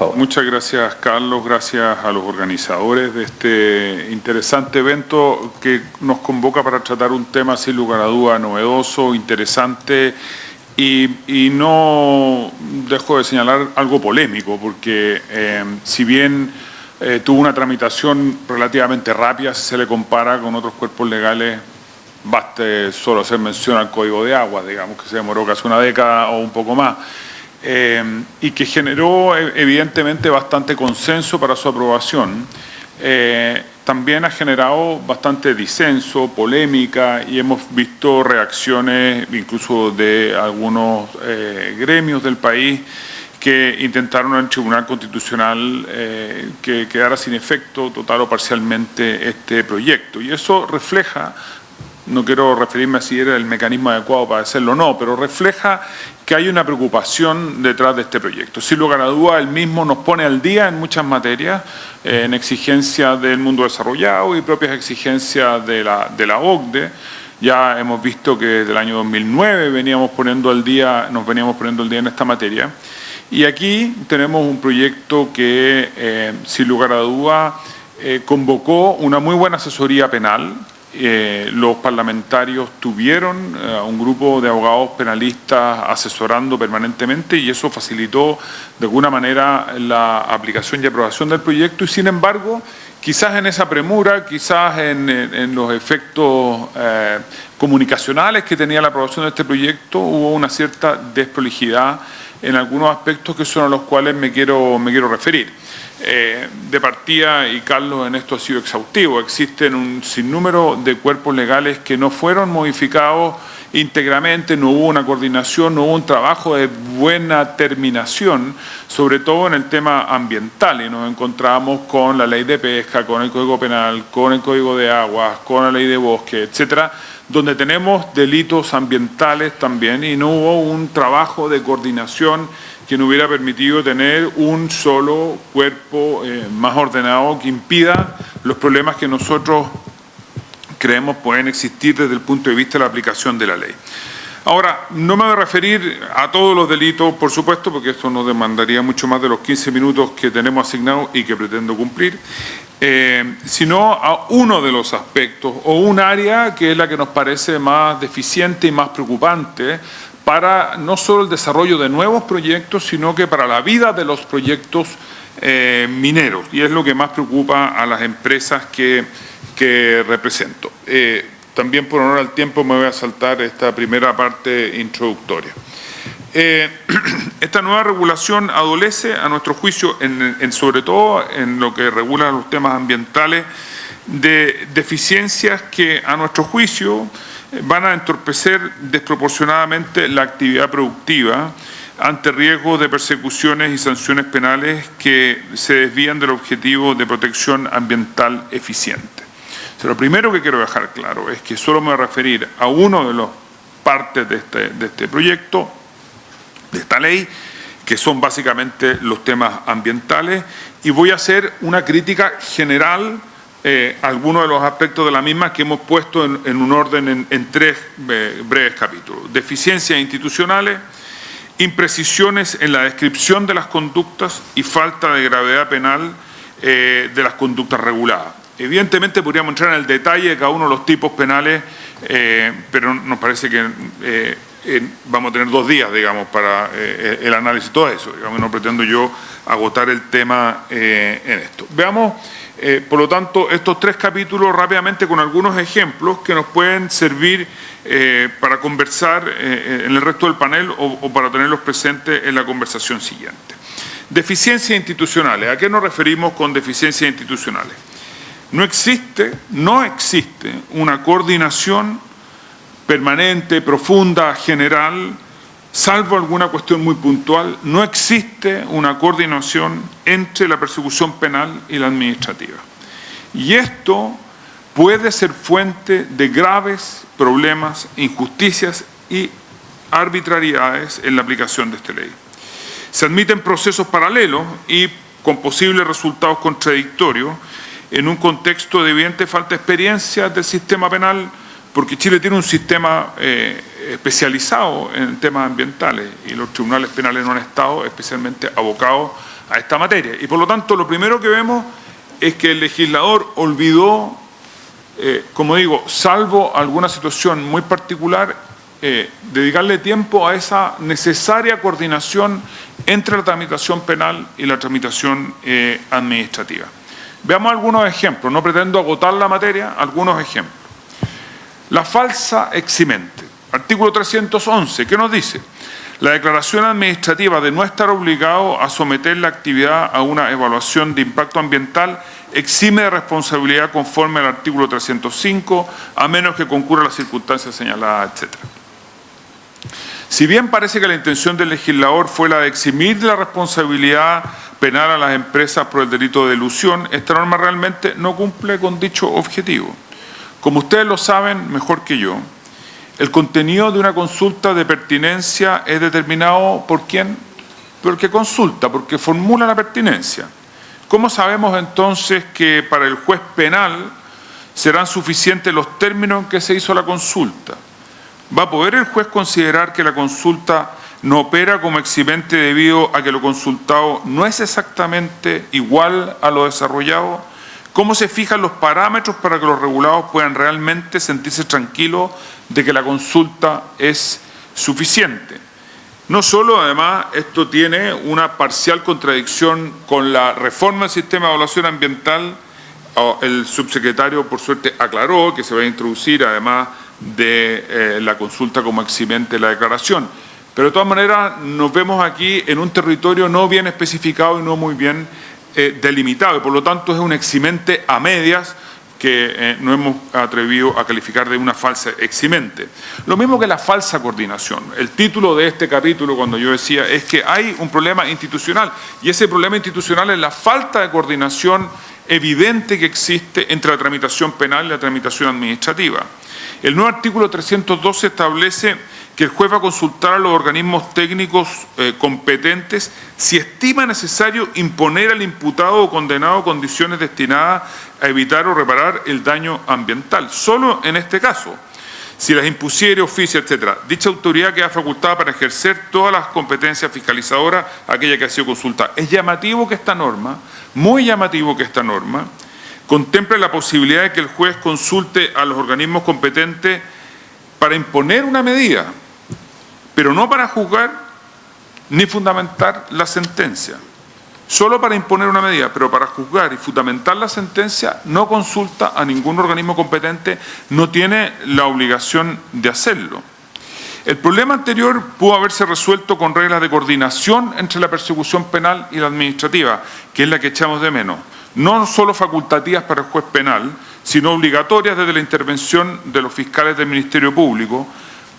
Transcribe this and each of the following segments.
favor. Muchas gracias, Carlos. Gracias a los organizadores de este interesante evento que nos convoca para tratar un tema sin lugar a duda novedoso, interesante y no dejo de señalar algo polémico, porque si bien tuvo una tramitación relativamente rápida si se le compara con otros cuerpos legales, baste solo hacer mención al Código de Aguas, digamos que se demoró casi una década o un poco más, y que generó evidentemente bastante consenso para su aprobación. También ha generado bastante disenso, polémica, y hemos visto reacciones incluso de algunos gremios del país que intentaron en el Tribunal Constitucional que quedara sin efecto total o parcialmente este proyecto. Y eso refleja, no quiero referirme a si era el mecanismo adecuado para hacerlo o no, pero refleja que hay una preocupación detrás de este proyecto. Sin lugar a duda, el mismo nos pone al día en muchas materias, en exigencias del mundo desarrollado y propias exigencias de la OCDE. Ya hemos visto que desde el año 2009 nos veníamos poniendo al día en esta materia. Y aquí tenemos un proyecto que, sin lugar a duda, convocó una muy buena asesoría penal. Los parlamentarios tuvieron un grupo de abogados penalistas asesorando permanentemente y eso facilitó de alguna manera la aplicación y aprobación del proyecto, y sin embargo, quizás en esa premura, quizás en los efectos comunicacionales que tenía la aprobación de este proyecto, hubo una cierta desprolijidad en algunos aspectos que son a los cuales me quiero referir. De partida, y Carlos en esto ha sido exhaustivo, existen un sinnúmero de cuerpos legales que no fueron modificados íntegramente, no hubo una coordinación, no hubo un trabajo de buena terminación, sobre todo en el tema ambiental, y nos encontramos con la ley de pesca, con el Código Penal, con el Código de Aguas, con la ley de bosque, etcétera, donde tenemos delitos ambientales también y no hubo un trabajo de coordinación que nos hubiera permitido tener un solo cuerpo más ordenado que impida los problemas que nosotros creemos pueden existir desde el punto de vista de la aplicación de la ley. Ahora, no me voy a referir a todos los delitos, por supuesto, porque esto nos demandaría mucho más de los 15 minutos que tenemos asignados y que pretendo cumplir, sino a uno de los aspectos o un área que es la que nos parece más deficiente y más preocupante para no solo el desarrollo de nuevos proyectos, sino que para la vida de los proyectos mineros, y es lo que más preocupa a las empresas que represento. También por honor al tiempo me voy a saltar esta primera parte introductoria. Esta nueva regulación adolece, a nuestro juicio, sobre todo en lo que regula los temas ambientales, de deficiencias que a nuestro juicio van a entorpecer desproporcionadamente la actividad productiva ante riesgos de persecuciones y sanciones penales que se desvían del objetivo de protección ambiental eficiente. O sea, lo primero que quiero dejar claro es que solo me voy a referir a uno de las partes de este proyecto, de esta ley, que son básicamente los temas ambientales, y voy a hacer una crítica general algunos de los aspectos de la misma que hemos puesto en un orden en tres breves capítulos. Deficiencias institucionales, imprecisiones en la descripción de las conductas y falta de gravedad penal de las conductas reguladas. Evidentemente podríamos entrar en el detalle de cada uno de los tipos penales, pero nos parece que vamos a tener 2 días, digamos, para el análisis de todo eso. Digamos, no pretendo yo agotar el tema en esto. Veamos, por lo tanto, estos 3 capítulos rápidamente con algunos ejemplos que nos pueden servir para conversar en el resto del panel o para tenerlos presentes en la conversación siguiente. Deficiencias institucionales. ¿A qué nos referimos con deficiencias institucionales? No existe una coordinación permanente, profunda, general, salvo alguna cuestión muy puntual, no existe una coordinación entre la persecución penal y la administrativa. Y esto puede ser fuente de graves problemas, injusticias y arbitrariedades en la aplicación de esta ley. Se admiten procesos paralelos y con posibles resultados contradictorios en un contexto de evidente falta de experiencia del sistema penal, porque Chile tiene un sistema especializado en temas ambientales y los tribunales penales no han estado especialmente abocados a esta materia. Y por lo tanto, lo primero que vemos es que el legislador olvidó, como digo, salvo alguna situación muy particular, dedicarle tiempo a esa necesaria coordinación entre la tramitación penal y la tramitación administrativa. Veamos algunos ejemplos, no pretendo agotar la materia, algunos ejemplos. La falsa eximente. Artículo 311, ¿qué nos dice? La declaración administrativa de no estar obligado a someter la actividad a una evaluación de impacto ambiental exime de responsabilidad conforme al artículo 305, a menos que concurra las circunstancias señaladas, etc. Si bien parece que la intención del legislador fue la de eximir de la responsabilidad penal a las empresas por el delito de elusión, esta norma realmente no cumple con dicho objetivo. Como ustedes lo saben mejor que yo, el contenido de una consulta de pertinencia es determinado ¿por quién? Porque consulta, porque formula la pertinencia. ¿Cómo sabemos entonces que para el juez penal serán suficientes los términos en que se hizo la consulta? ¿Va a poder el juez considerar que la consulta no opera como eximente debido a que lo consultado no es exactamente igual a lo desarrollado? ¿Cómo se fijan los parámetros para que los regulados puedan realmente sentirse tranquilos de que la consulta es suficiente? No solo, además, esto tiene una parcial contradicción con la reforma del sistema de evaluación ambiental. El subsecretario, por suerte, aclaró que se va a introducir, además de la consulta como eximente de la declaración. Pero de todas maneras nos vemos aquí en un territorio no bien especificado y no muy bien delimitado, y por lo tanto es un eximente a medias que no hemos atrevido a calificar de una falsa eximente. Lo mismo que la falsa coordinación. El título de este capítulo, cuando yo decía, es que hay un problema institucional, y ese problema institucional es la falta de coordinación evidente que existe entre la tramitación penal y la tramitación administrativa. El nuevo artículo 312 establece que el juez va a consultar a los organismos técnicos competentes si estima necesario imponer al imputado o condenado condiciones destinadas a evitar o reparar el daño ambiental. Solo en este caso, si las impusiere, oficia, etc., dicha autoridad queda facultada para ejercer todas las competencias fiscalizadoras, aquella que ha sido consultada. Es llamativo que esta norma, muy llamativo que esta norma, contemple la posibilidad de que el juez consulte a los organismos competentes para imponer una medida, pero no para juzgar ni fundamentar la sentencia. Solo para imponer una medida, pero para juzgar y fundamentar la sentencia no consulta a ningún organismo competente, no tiene la obligación de hacerlo. El problema anterior pudo haberse resuelto con reglas de coordinación entre la persecución penal y la administrativa, que es la que echamos de menos. No solo facultativas para el juez penal, sino obligatorias desde la intervención de los fiscales del Ministerio Público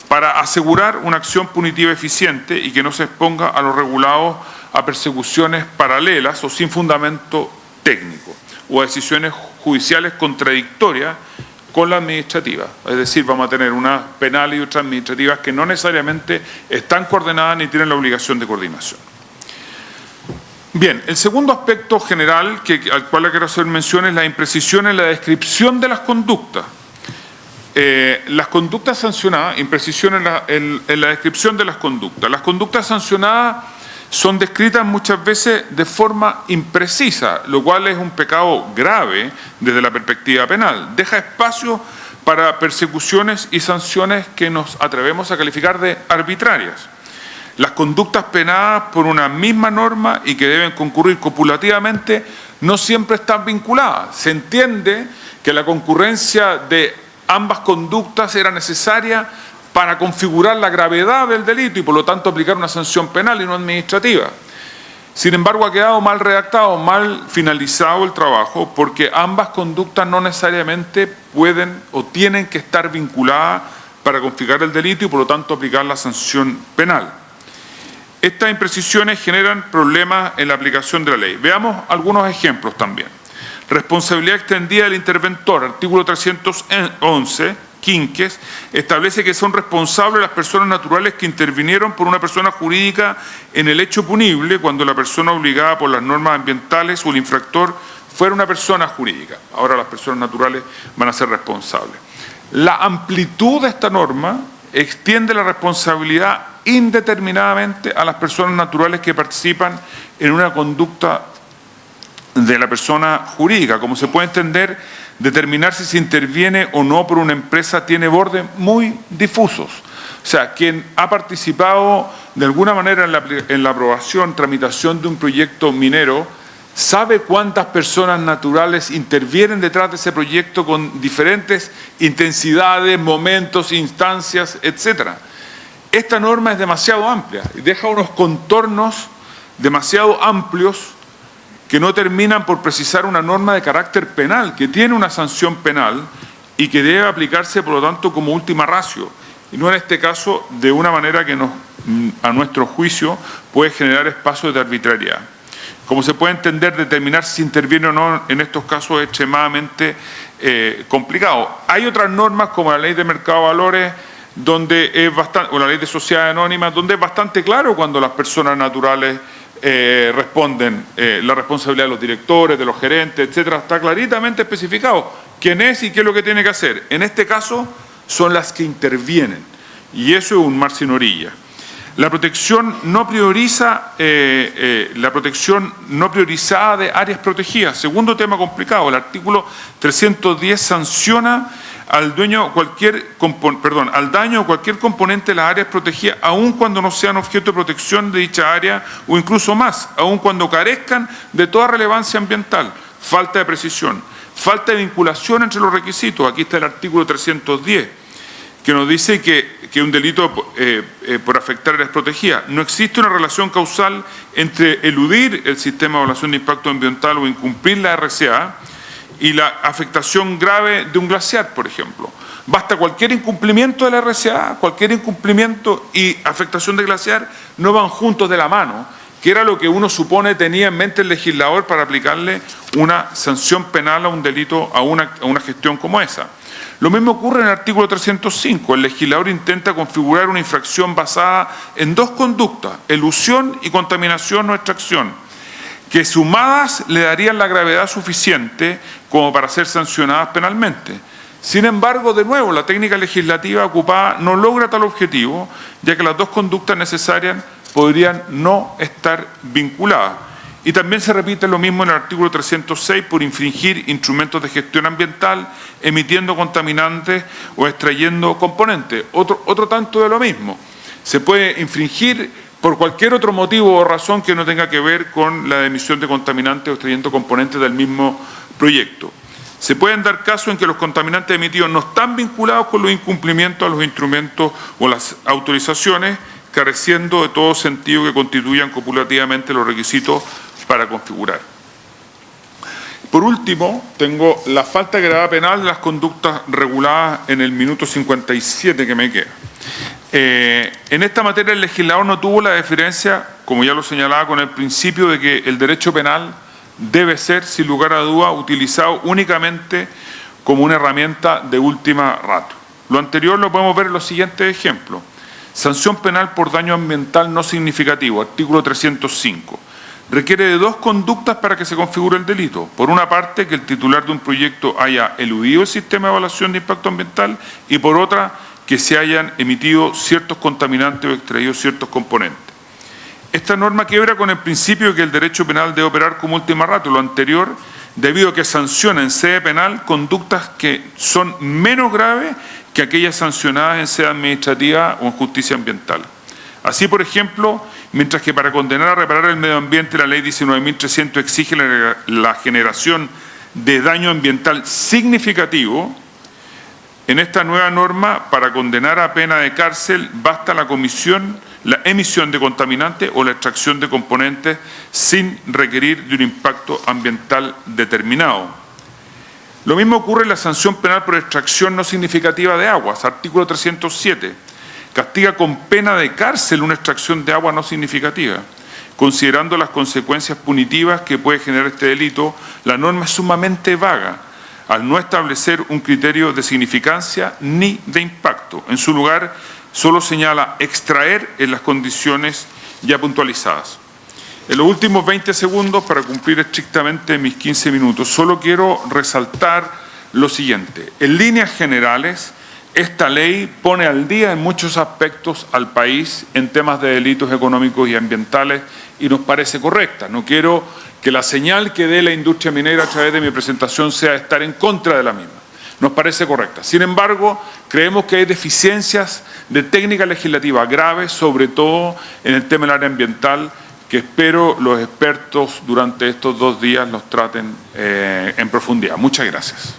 para asegurar una acción punitiva eficiente y que no se exponga a los regulados a persecuciones paralelas o sin fundamento técnico o a decisiones judiciales contradictorias con la administrativa. Es decir, vamos a tener unas penales y otras administrativas que no necesariamente están coordinadas ni tienen la obligación de coordinación. Bien, el segundo aspecto general al cual le quiero hacer mención es la imprecisión en la descripción de las conductas. Las conductas sancionadas, imprecisión en la descripción de las conductas. Las conductas sancionadas son descritas muchas veces de forma imprecisa, lo cual es un pecado grave desde la perspectiva penal. Deja espacio para persecuciones y sanciones que nos atrevemos a calificar de arbitrarias. Las conductas penadas por una misma norma y que deben concurrir copulativamente no siempre están vinculadas. Se entiende que la concurrencia de ambas conductas era necesaria para configurar la gravedad del delito y por lo tanto aplicar una sanción penal y no administrativa. Sin embargo, ha quedado mal redactado, mal finalizado el trabajo, porque ambas conductas no necesariamente pueden o tienen que estar vinculadas para configurar el delito y por lo tanto aplicar la sanción penal. Estas imprecisiones generan problemas en la aplicación de la ley. Veamos algunos ejemplos también. Responsabilidad extendida del interventor, artículo 311, quinques, establece que son responsables las personas naturales que intervinieron por una persona jurídica en el hecho punible cuando la persona obligada por las normas ambientales o el infractor fuera una persona jurídica. Ahora las personas naturales van a ser responsables. La amplitud de esta norma extiende la responsabilidad indeterminadamente a las personas naturales que participan en una conducta de la persona jurídica. Como se puede entender, determinar si se interviene o no por una empresa tiene bordes muy difusos. O sea, quien ha participado de alguna manera en la aprobación, tramitación de un proyecto minero, sabe cuántas personas naturales intervienen detrás de ese proyecto con diferentes intensidades, momentos, instancias, etcétera. Esta norma es demasiado amplia y deja unos contornos demasiado amplios que no terminan por precisar una norma de carácter penal, que tiene una sanción penal y que debe aplicarse, por lo tanto, como última ratio, y no en este caso de una manera que a nuestro juicio puede generar espacios de arbitrariedad. Como se puede entender, determinar si interviene o no en estos casos es extremadamente complicado. Hay otras normas como la Ley de Mercado de Valores, donde es bastante, o la Ley de Sociedades Anónimas, donde es bastante claro cuando las personas naturales responden, la responsabilidad de los directores, de los gerentes, etcétera, está claritamente especificado quién es y qué es lo que tiene que hacer. En este caso son las que intervienen, y eso es un mar sin orilla. La protección no priorizada de áreas protegidas. Segundo tema complicado, el artículo 310 sanciona al daño o cualquier componente de las áreas protegidas, aun cuando no sean objeto de protección de dicha área, o incluso más, aun cuando carezcan de toda relevancia ambiental. Falta de precisión, falta de vinculación entre los requisitos. Aquí está el artículo 310, que nos dice que un delito por afectar áreas protegidas. No existe una relación causal entre eludir el sistema de evaluación de impacto ambiental o incumplir la RCA y la afectación grave de un glaciar, por ejemplo. Basta cualquier incumplimiento de la RCA, cualquier incumplimiento y afectación de glaciar no van juntos de la mano, que era lo que uno supone tenía en mente el legislador para aplicarle una sanción penal a un delito, a una gestión como esa. Lo mismo ocurre en el artículo 305. El legislador intenta configurar una infracción basada en dos conductas, elusión y contaminación o extracción, que sumadas le darían la gravedad suficiente como para ser sancionadas penalmente. Sin embargo, de nuevo, la técnica legislativa ocupada no logra tal objetivo, ya que las dos conductas necesarias podrían no estar vinculadas. Y también se repite lo mismo en el artículo 306 por infringir instrumentos de gestión ambiental, emitiendo contaminantes o extrayendo componentes. Otro tanto de lo mismo. Se puede infringir por cualquier otro motivo o razón que no tenga que ver con la emisión de contaminantes o extrayendo componentes del mismo proyecto. Se pueden dar casos en que los contaminantes emitidos no están vinculados con los incumplimientos a los instrumentos o las autorizaciones, careciendo de todo sentido que constituyan copulativamente los requisitos para configurar. Por último, tengo la falta de gravedad penal de las conductas reguladas en el minuto 57 que me queda. En esta materia el legislador no tuvo la deferencia, como ya lo señalaba, con el principio de que el derecho penal debe ser, sin lugar a duda, utilizado únicamente como una herramienta de última ratio. Lo anterior lo podemos ver en los siguientes ejemplos. Sanción penal por daño ambiental no significativo, artículo 305. Requiere de dos conductas para que se configure el delito. Por una parte, que el titular de un proyecto haya eludido el sistema de evaluación de impacto ambiental, y por otra, que se hayan emitido ciertos contaminantes o extraído ciertos componentes. Esta norma quiebra con el principio de que el derecho penal debe operar como última ratio, lo anterior, debido a que sanciona en sede penal conductas que son menos graves que aquellas sancionadas en sede administrativa o en justicia ambiental. Así, por ejemplo, mientras que para condenar a reparar el medio ambiente la ley 19.300 exige la generación de daño ambiental significativo, en esta nueva norma, para condenar a pena de cárcel, basta la emisión de contaminantes o la extracción de componentes sin requerir de un impacto ambiental determinado. Lo mismo ocurre en la sanción penal por extracción no significativa de aguas, artículo 307. Castiga con pena de cárcel una extracción de agua no significativa. Considerando las consecuencias punitivas que puede generar este delito, la norma es sumamente vaga, al no establecer un criterio de significancia ni de impacto. En su lugar, solo señala extraer en las condiciones ya puntualizadas. En los últimos 20 segundos, para cumplir estrictamente mis 15 minutos, solo quiero resaltar lo siguiente. En líneas generales, esta ley pone al día en muchos aspectos al país en temas de delitos económicos y ambientales y nos parece correcta. No quiero que la señal que dé la industria minera a través de mi presentación sea estar en contra de la misma. Nos parece correcta. Sin embargo, creemos que hay deficiencias de técnica legislativa graves, sobre todo en el tema del área ambiental, que espero los expertos durante estos 2 días los traten en profundidad. Muchas gracias.